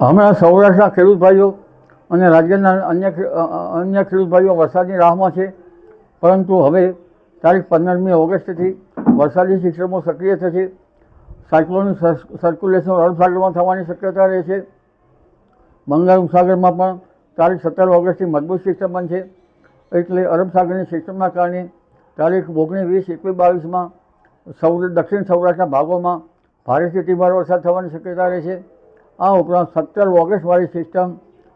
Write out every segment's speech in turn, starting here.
હમણાં સૌરાષ્ટ્રના ખેડૂત ભાઈઓ અને રાજ્યના અન્ય ખેડૂત ભાઈઓ વરસાદની રાહમાં છે, પરંતુ હવે તારીખ 15મી ઓગસ્ટથી વરસાદી સિસ્ટમો સક્રિય થશે. સાયક્લોનિક સર્ક્યુલેશન અરબ સાગરમાં થવાની શક્યતા રહે છે. બંગાળ ઉપસાગરમાં પણ તારીખ 17 ઓગસ્ટથી મજબૂત સિસ્ટમ બનશે. એટલે અરબ સાગરની સિસ્ટમના કારણે તારીખ 19, 20, 21, 22માં દક્ષિણ સૌરાષ્ટ્રના ભાગોમાં ભારેથી અતિભારે વરસાદ થવાની શક્યતા રહે છે. આ ઉપરાંત 17 ઓગસ્ટવાળી સિસ્ટમ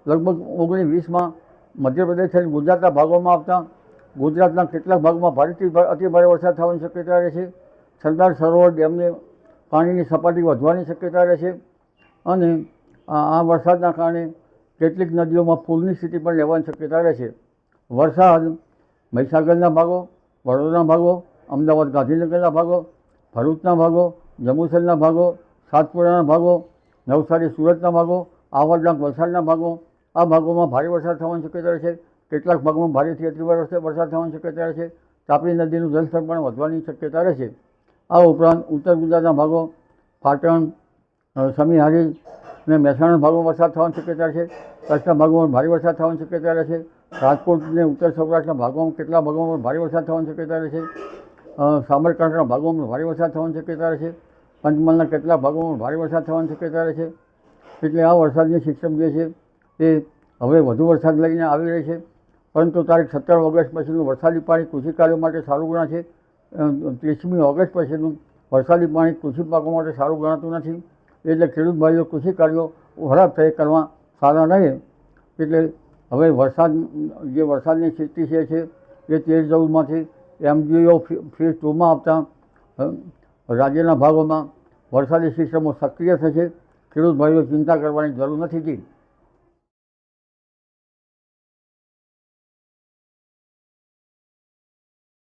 લગભગ 19, 20માં મધ્યપ્રદેશ અને ગુજરાતના ભાગોમાં આવતા ગુજરાતના કેટલાક ભાગમાં ભારેથી અતિભારે વરસાદ થવાની શક્યતા રહે છે. સરદાર સરોવર ડેમની પાણીની સપાટી વધવાની શક્યતા રહે છે અને આ વરસાદના કારણે કેટલીક નદીઓમાં પૂરની સ્થિતિ પણ રહેવાની શક્યતા રહે છે. વરસાદ મહીસાગરના ભાગો, વડોદરાના ભાગો, અમદાવાદ ગાંધીનગરના ભાગો, ભરૂચના ભાગો, જંબુસરના ભાગો, સાતપુરાના ભાગો, નવસારી સુરતના ભાગો, આવડના વલસાડના ભાગો, આ ભાગોમાં ભારે વરસાદ થવાની શક્યતા રહે છે. કેટલાક ભાગમાં ભારેથી અતિભારે વરસાદ થવાની શક્યતા રહે છે. તાપી નદીનું જળસ્તર પણ વધવાની શક્યતા રહે છે. આ ઉપરાંત ઉત્તર ગુજરાતના ભાગો, પાટણ, સમી હારીજ અને મહેસાણા ભાગોમાં વરસાદ થવાની શક્યતા છે. કચ્છના ભાગોમાં ભારે વરસાદ થવાની શક્યતા રહે છે. રાજકોટ અને ઉત્તર સૌરાષ્ટ્રના ભાગોમાં કેટલાક ભાગોમાં ભારે વરસાદ થવાની શક્યતા રહે છે. સાબરકાંઠાના ભાગોમાં ભારે વરસાદ થવાની શક્યતા રહે છે. પંચમહાલના કેટલાક ભાગોમાં ભારે વરસાદ થવાની શક્યતા રહે છે. એટલે આ વરસાદની સિસ્ટમ જે છે એ હવે વધુ વરસાદ લઈને આવી રહી છે, પરંતુ તારીખ 17 ઓગસ્ટ પછીનું વરસાદી પાણી કૃષિ કાર્યો માટે સારું ગણાશે. 30મી ઓગસ્ટ પછીનું વરસાદી પાણી કૃષિ પાકો માટે સારું ગણાતું નથી. એટલે ખેડૂત ભાઈઓ કૃષિ કાર્યો ખરાબ થઈ કરવા સારા રહે. એટલે હવે વરસાદની સ્થિતિ છે એ 13-14માંથી MGO ફેઝ 2માં આવતા રાજ્યના ભાગોમાં વરસાદી સિસ્ટમો સક્રિય થશે. ખેડૂત ભાઈઓ ચિંતા કરવાની જરૂર નથી.